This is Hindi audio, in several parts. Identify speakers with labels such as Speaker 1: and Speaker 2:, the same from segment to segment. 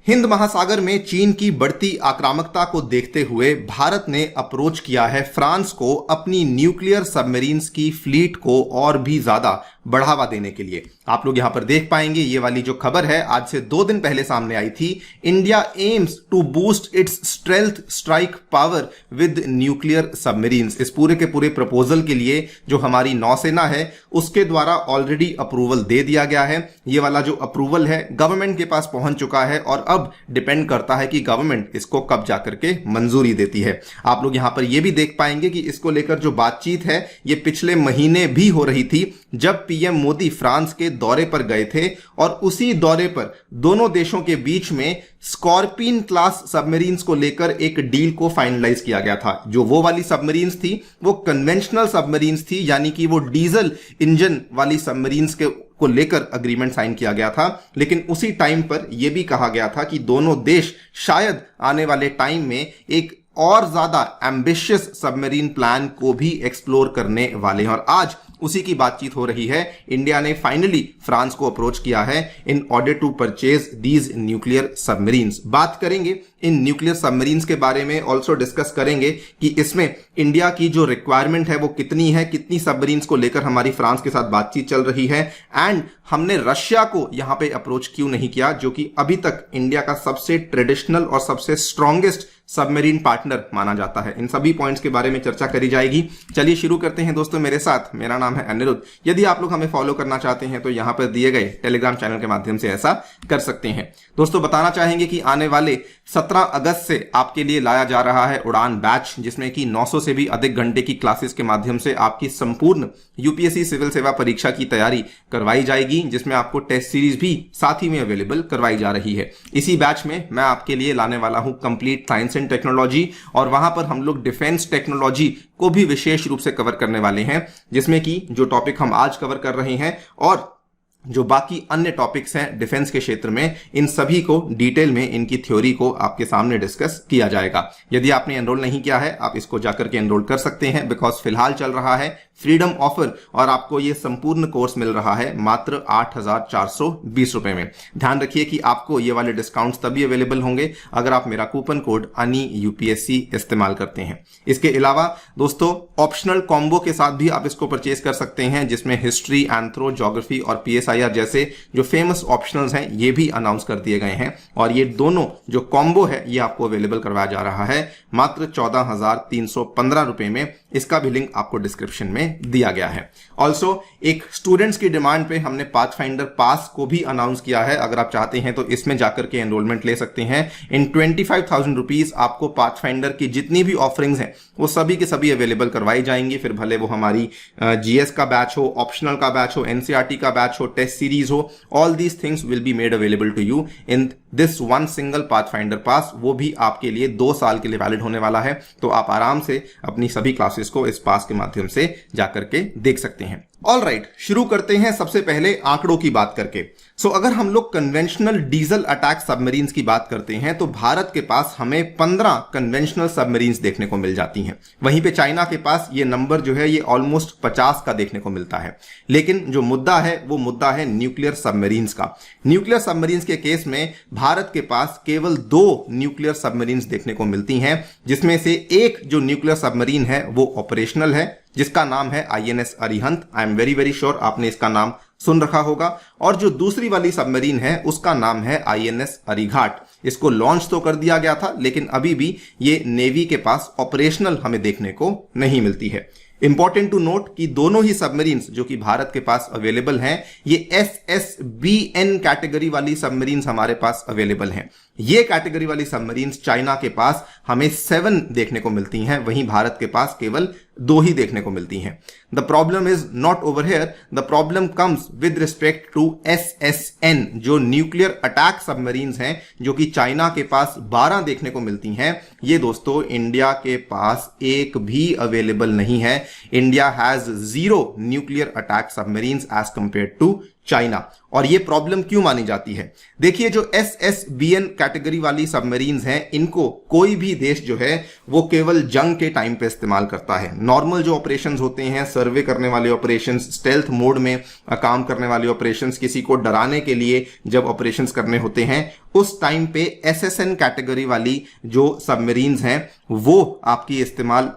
Speaker 1: हिंद महासागर में चीन की बढ़ती आक्रामकता को देखते हुए भारत ने अप्रोच किया है फ्रांस को अपनी न्यूक्लियर सबमरीन्स की फ्लीट को और भी ज्यादा बढ़ावा देने के लिए। आप लोग यहां पर देख पाएंगे ये वाली जो खबर है आज से 2 दिन पहले सामने आई थी। India aims to boost its strength strike power with nuclear submarines. इस पूरे के पूरे प्रपोजल के लिए जो हमारी नौसेना है उसके द्वारा ऑलरेडी अप्रूवल दे दिया गया है। ये वाला जो अप्रूवल है गवर्नमेंट के पास पहुंच चुका है और अब डिपेंड करता है कि गवर्नमेंट इसको कब जाकर के मंजूरी देती है। आप लोग यहां पर यह भी देख पाएंगे कि इसको लेकर जो बातचीत है ये पिछले महीने भी हो रही थी जब पीएम मोदी फ्रांस के दौरे पर गए थे और उसी दौरे पर दोनों देशों के बीच में स्कॉर्पियन क्लास सबमरीन्स को लेकर एक डील को फाइनलाइज किया गया था। जो वो वाली सबमरीन्स थी वो कन्वेंशनल सबमरीन्स थी, यानी कि वो डीजल इंजन वाली सबमरीन्स को लेकर अग्रीमेंट साइन किया गया था। लेकिन उसी टाइम पर यह भी कहा गया था कि दोनों देश शायद आने वाले टाइम में एक और ज्यादा एम्बिशियस सबमरीन प्लान को भी एक्सप्लोर करने वाले हैं और आज उसी की बातचीत हो रही है। इंडिया ने फाइनली फ्रांस को अप्रोच किया है in order to purchase these nuclear submarines. बात करेंगे इन न्यूक्लियर सबमरीन्स के बारे में, ऑल्सो डिस्कस करेंगे कि इसमें इंडिया की जो रिक्वायरमेंट है वो कितनी है, कितनी सबमरीन्स को लेकर हमारी फ्रांस के साथ बातचीत चल रही है एंड हमने रशिया को यहां पे अप्रोच क्यों नहीं किया, जो कि अभी तक इंडिया का सबसे ट्रेडिशनल और सबसे स्ट्रॉन्गेस्ट सबमरीन पार्टनर माना जाता है। इन सभी पॉइंट्स के बारे में चर्चा करी जाएगी। चलिए शुरू करते हैं दोस्तों मेरे साथ। मेरा नाम है अनिरुद्ध। यदि आप लोग हमें फॉलो करना चाहते हैं तो यहां पर दिए गए टेलीग्राम चैनल के माध्यम से ऐसा कर सकते हैं। दोस्तों बताना चाहेंगे कि आने वाले 17 अगस्त से आपके लिए लाया जा रहा है उड़ान बैच, जिसमें कि 900 से भी अधिक घंटे की क्लासेस के माध्यम से आपकी संपूर्ण यूपीएससी सिविल सेवा परीक्षा की तैयारी करवाई जाएगी, जिसमें आपको टेस्ट सीरीज भी साथ ही में अवेलेबल करवाई जा रही है। इसी बैच में मैं आपके लिए लाने वाला हूं कंप्लीट साइंस एंड टेक्नोलॉजी और वहां पर हम लोग डिफेंस टेक्नोलॉजी को भी विशेष रूप से कवर करने वाले हैं, जिसमें कि जो टॉपिक हम आज कवर कर रहे हैं और जो बाकी अन्य टॉपिक्स हैं डिफेंस के क्षेत्र में, इन सभी को डिटेल में इनकी थ्योरी को आपके सामने डिस्कस किया जाएगा। यदि आपने एनरोल नहीं किया है आप इसको जाकर के एनरोल कर सकते हैं, बिकॉज फिलहाल चल रहा है फ्रीडम ऑफर और आपको ये संपूर्ण कोर्स मिल रहा है मात्र 8,420 रुपए में। ध्यान रखिए कि आपको ये वाले डिस्काउंट्स तभी अवेलेबल होंगे अगर आप मेरा कूपन कोड अनि यूपीएससी इस्तेमाल करते हैं। इसके अलावा दोस्तों ऑप्शनल कॉम्बो के साथ भी आप इसको परचेज कर सकते हैं, जिसमें हिस्ट्री, एंथ्रो, ज्योग्राफी और पीएसआईआर जैसे जो फेमस ऑप्शनल्स हैं ये भी अनाउंस कर दिए गए हैं और ये दोनों जो कॉम्बो है ये आपको अवेलेबल करवाया जा रहा है मात्र 14,315 रुपए में। इसका भी लिंक आपको डिस्क्रिप्शन में दिया गया है। ऑल्सो एक स्टूडेंट्स की डिमांड पे हमने पाथफाइंडर पास को भी अनाउंस किया है। अगर आप चाहते हैं तो इसमें जाकर के एनरोलमेंट ले सकते हैं। इन 25,000 रुपीज आपको पाथफाइंडर की जितनी भी ऑफरिंग्स हैं वो सभी के सभी अवेलेबल करवाई जाएंगी, फिर भले वो हमारी जीएस का बैच हो, ऑप्शनल का बैच हो, एनसीईआरटी का बैच हो, टेस्ट सीरीज हो, all these things will be made available to you in this one single Pathfinder pass. वो भी आपके लिए 2 साल के लिए वैलिड होने वाला है, तो आप आराम से अपनी सभी क्लासेस को इस पास के माध्यम से जाकर के देख सकते हैं। ऑल राइट, शुरू करते हैं सबसे पहले आंकड़ों की बात करके। अगर हम लोग कन्वेंशनल डीजल अटैक सबमरीन्स की बात करते हैं तो भारत के पास हमें 15 कन्वेंशनल सबमरीन्स देखने को मिल जाती हैं। वहीं पे चाइना के पास ये नंबर जो है ये ऑलमोस्ट 50 का देखने को मिलता है। लेकिन जो मुद्दा है वो मुद्दा है न्यूक्लियर सबमरीन्स का। न्यूक्लियर सबमरीन्स के केस में भारत के पास केवल 2 न्यूक्लियर सबमरीन्स देखने को मिलती हैं, जिसमें से एक जो न्यूक्लियर सबमरीन है वो ऑपरेशनल है, जिसका नाम है INS Arihant. I am very sure आपने इसका नाम सुन रखा होगा। और जो दूसरी वाली सबमरीन है उसका नाम है आईएनएस अरिघाट। इसको लॉन्च तो कर दिया गया था लेकिन अभी भी ये नेवी के पास ऑपरेशनल हमें देखने को नहीं मिलती है। इंपॉर्टेंट टू नोट कि दोनों ही सबमरीन्स जो कि भारत के पास अवेलेबल हैं ये SSBN कैटेगरी वाली सबमरीन्स हमारे पास अवेलेबल हैं। ये कैटेगरी वाली सबमरीन्स चाइना के पास हमें 7 देखने को मिलती हैं, वहीं भारत के पास केवल 2 ही देखने को मिलती हैं। The problem is not over here, the problem comes with respect to SSN जो न्यूक्लियर अटैक सबमरीन्स हैं, जो कि चाइना के पास 12 देखने को मिलती हैं। ये दोस्तों इंडिया के पास एक भी अवेलेबल नहीं है। India has 0 nuclear attack submarines as compared to China. और ये प्रॉब्लम क्यों मानी जाती है? देखिए, जो SSBN कैटेगरी वाली सबमरीन्स हैं, इनको कोई भी देश जो है वो केवल जंग के टाइम पे इस्तेमाल करता है। नॉर्मल जो ऑपरेशंस होते हैं, सर्वे करने वाले ऑपरेशंस, स्टेल्थ मोड में काम करने वाले ऑपरेशंस, किसी को डराने के लिए जब ऑपरेशंस करने होते हैं, उस टाइम पे SSN कैटेगरी वाली जो सबमरीन्स हैं वो आपकी इस्तेमाल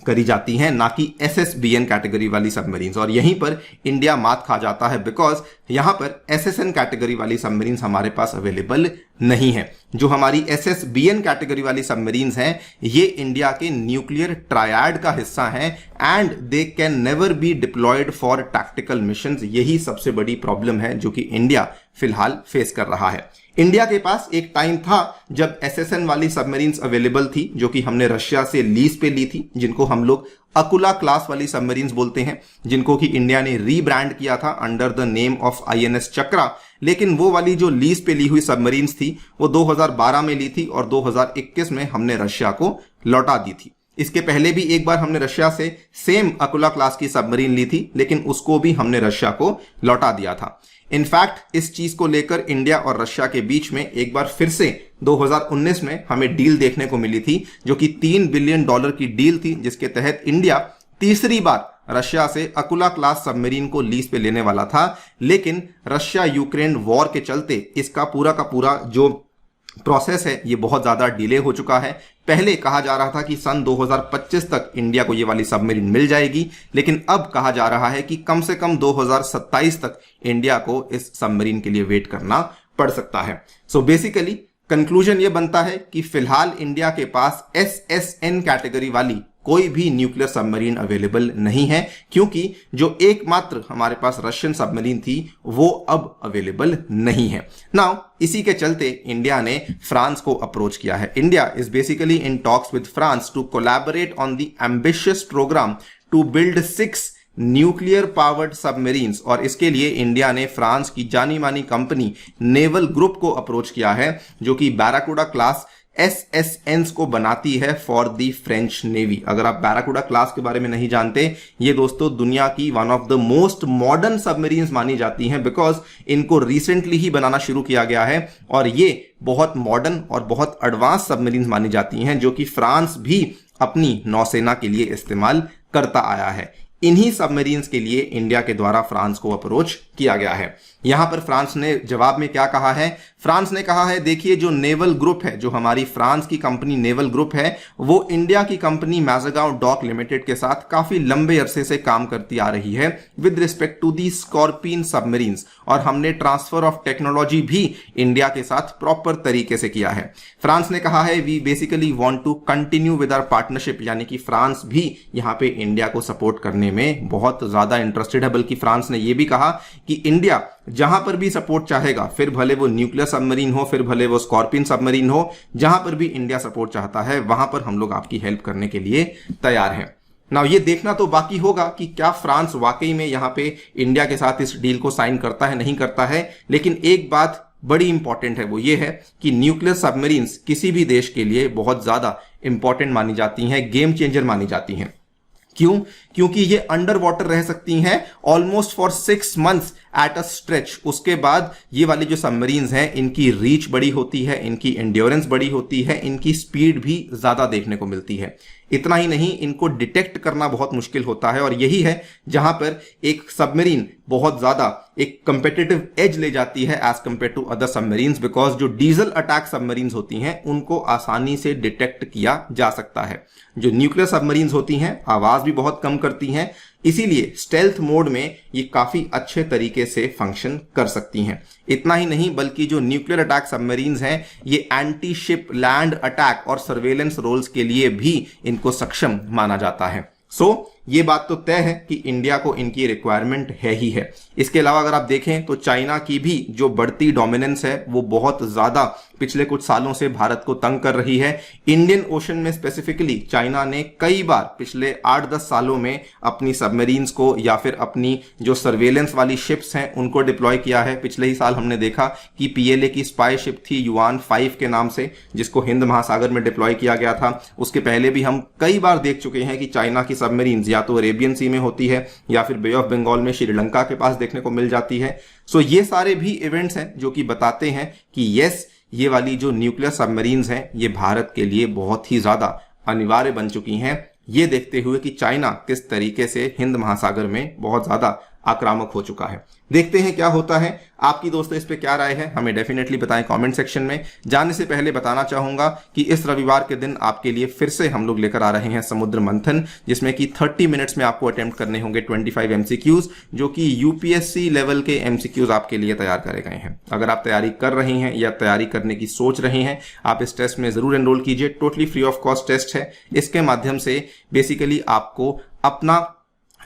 Speaker 1: करी जाती हैं, ना कि SSBN कैटेगरी वाली सबमरीन्स। और यहीं पर इंडिया मात खा जाता है, बिकॉज यहां पर SSN कैटेगरी वाली सबमरीन्स हमारे पास अवेलेबल नहीं है। जो हमारी SSBN कैटेगरी वाली सबमरीन्स हैं, ये इंडिया के न्यूक्लियर ट्रायड का हिस्सा हैं and they can never be diploid for tactical missions. यही सबसे बड़ी प्रॉब्लम है जो कि इंडिया फिलहाल फेस कर रहा है। इंडिया के पास एक टाइम था जब SSN वाली सबमरीन्स अवेलेबल थी, जो कि हमने रशिया से लीज पे ली थी, जिनको हम लोग अकुला क्लास वाली सबमरीन्स बोलते हैं, जिनको कि इंडिया ने रीब्रांड किया था under the name of INS चक्रा। लेकिन वो वाली जो लीज पे ली हुई सबमरीन्स थी वो 2012 में ली थी और 2021 में हमने रशिया को लौटा दी थी। इसके पहले भी एक बार हमने रशिया से सेम अकुला क्लास की सबमरीन ली थी, लेकिन उसको भी हमने रशिया को लौटा दिया था। इनफैक्ट इस चीज को लेकर इंडिया और रशिया के बीच में एक बार फिर से 2019 में हमें डील देखने को मिली थी, जो कि $3 बिलियन की डील थी, जिसके तहत इंडिया तीसरी बार रशिया से अकुला क्लास सबमरीन को लीज पे लेने वाला था। लेकिन रशिया यूक्रेन वॉर के चलते इसका पूरा का पूरा जो प्रोसेस है ये बहुत ज्यादा डिले हो चुका है। पहले कहा जा रहा था कि सन 2025 तक इंडिया को ये वाली सबमरीन मिल जाएगी, लेकिन अब कहा जा रहा है कि कम से कम 2027 तक इंडिया को इस सबमरीन के लिए वेट करना पड़ सकता है। सो बेसिकली कंक्लूजन ये बनता है कि फिलहाल इंडिया के पास SSN कैटेगरी वाली कोई भी न्यूक्लियर सबमरीन अवेलेबल नहीं है, क्योंकि जो एकमात्र हमारे पास रशियन सबमरीन थी वो अब अवेलेबल नहीं है। नाउ इसी के चलते इंडिया ने फ्रांस को अप्रोच किया है। India is basically in talks with France to collaborate on the ambitious programme to build 6 nuclear powered submarines. और इसके लिए इंडिया ने फ्रांस की जानी मानी कंपनी नेवल ग्रुप को अप्रोच किया है, जो कि बैराकुडा क्लास SSNs को बनाती है फॉर दी फ्रेंच नेवी। अगर आप बैराकुडा क्लास के बारे में नहीं जानते, ये दोस्तों दुनिया की one of the most modern submarines मानी जाती हैं, बिकॉज इनको रिसेंटली ही बनाना शुरू किया गया है और ये बहुत मॉडर्न और बहुत एडवांस सबमरीन्स मानी जाती हैं, जो कि फ्रांस भी अपनी नौसेना के लिए इस्तेमाल करता आया है। इन्हीं सबमरीन्स के लिए इंडिया के द्वारा फ्रांस को अप्रोच किया गया है। यहां पर फ्रांस ने जवाब में क्या कहा है? फ्रांस ने कहा है, देखिए जो नेवल ग्रुप है, जो हमारी फ्रांस की कंपनी नेवल ग्रुप है, वो इंडिया की कंपनी मैज़गांव डॉक लिमिटेड के साथ काफी लंबे अरसे से काम करती आ रही है with respect to the Scorpene submarines, और हमने ट्रांसफर ऑफ टेक्नोलॉजी भी इंडिया के साथ प्रॉपर तरीके से किया है। फ्रांस ने कहा है, we basically want to continue with our partnership, यानी कि फ्रांस भी यहां पे इंडिया को सपोर्ट करने में बहुत ज्यादा इंटरेस्टेड है। बल्कि फ्रांस ने यह भी कहा कि इंडिया जहां पर भी सपोर्ट चाहेगा, फिर भले वो न्यूक्लियर सबमरीन हो, फिर भले वो स्कॉर्पियन सबमरीन हो, जहां पर भी इंडिया सपोर्ट चाहता है वहां पर हम लोग आपकी हेल्प करने के लिए तैयार हैं। नाउ ये देखना तो बाकी होगा कि क्या फ्रांस वाकई में यहां पे इंडिया के साथ इस डील को साइन करता है, नहीं करता है। लेकिन एक बात बड़ी इंपॉर्टेंट है, वो ये है कि न्यूक्लियर सबमरीन्स किसी भी देश के लिए बहुत ज्यादा इंपॉर्टेंट मानी जाती हैं, गेम चेंजर मानी जाती हैं। क्यों? क्योंकि ये अंडर वाटर रह सकती हैं almost for 6 months at a stretch. उसके बाद ये वाली जो सबमरीन्स हैं, इनकी रीच बड़ी होती है, इनकी एंड्योरेंस बड़ी होती है, इनकी स्पीड भी ज्यादा देखने को मिलती है। इतना ही नहीं, इनको डिटेक्ट करना बहुत मुश्किल होता है, और यही है जहां पर एक सबमरीन बहुत ज्यादा एक कंपेटिटिव एज ले जाती है as compared to other submarines, because जो डीजल अटैक सबमरीन्स होती हैं उनको आसानी से डिटेक्ट किया जा सकता है। जो न्यूक्लियर सबमरीन्स होती हैं आवाज भी बहुत कम करती हैं, इसीलिए स्टेल्थ मोड में ये काफी अच्छे तरीके से फंक्शन कर सकती हैं। इतना ही नहीं, बल्कि जो न्यूक्लियर अटैक सबमरीन्स हैं ये एंटी शिप लैंड अटैक और सर्वेलेंस रोल्स के लिए भी इनको सक्षम माना जाता है। सो ये बात तो तय है कि इंडिया को इनकी रिक्वायरमेंट है ही है। इसके अलावा अगर आप देखें तो चाइना की भी जो बढ़ती डोमिनेंस है वो बहुत ज्यादा पिछले कुछ सालों से भारत को तंग कर रही है। इंडियन ओशन में स्पेसिफिकली चाइना ने कई बार पिछले 8-10 सालों में अपनी सबमरीन्स को या फिर अपनी जो सर्वेलेंस वाली शिप्स हैं उनको डिप्लॉय किया है। पिछले ही साल हमने देखा कि PLA की स्पाई शिप थी युआन 5 के नाम से, जिसको हिंद महासागर में डिप्लॉय किया गया था। उसके पहले भी हम कई बार देख चुके हैं कि चाइना की सबमरीन्स या तो अरेबियन सी में होती है या फिर बे ऑफ बंगाल में श्रीलंका के पास देखने को मिल जाती है। सो ये सारे भी इवेंट्स हैं जो कि बताते हैं कि यस, ये वाली जो न्यूक्लियर सबमरीन्स हैं ये भारत के लिए बहुत ही ज्यादा अनिवार्य बन चुकी हैं, ये देखते हुए कि चाइना किस तरीके से हिंद महासागर में बहुत ज्यादा आक्रामक हो चुका है। देखते हैं क्या होता है। आपकी दोस्तों इस पे क्या राय है हमें डेफिनेटली बताएं कमेंट सेक्शन में। जाने से पहले बताना चाहूंगा कि इस रविवार के दिन आपके लिए फिर से हम लोग लेकर आ रहे हैं समुद्र मंथन, जिसमें कि 30 मिनट्स में आपको अटेम्प्ट करने होंगे 25 MCQs, जो कि यूपीएससी लेवल के MCQs आपके लिए तैयार करे गए हैं। अगर आप तैयारी कर रहे हैं या तैयारी करने की सोच रहे हैं, आप इस टेस्ट में जरूर एनरोल कीजिए। Totally free of cost test है। इसके माध्यम से बेसिकली आपको अपना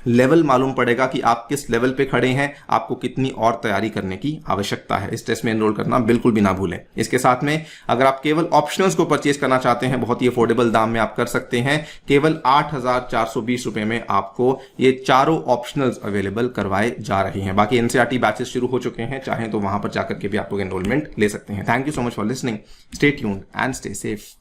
Speaker 1: लेवल मालूम पड़ेगा कि आप किस लेवल पे खड़े हैं, आपको कितनी और तैयारी करने की आवश्यकता है। इस टेस्ट में एनरोल करना बिल्कुल भी ना भूलें। इसके साथ में अगर आप केवल ऑप्शनल्स को परचेज करना चाहते हैं, बहुत ही अफोर्डेबल दाम में आप कर सकते हैं। केवल 8,420 रुपए में आपको ये चारों ऑप्शनल्स अवेलेबल करवाए जा रहे हैं। बाकी एनसीईआरटी बैचेस शुरू हो चुके हैं, चाहें तो वहां पर जाकर के भी आप लोग एनरोलमेंट ले सकते हैं। Thank you so much for listening. Stay tuned and stay safe.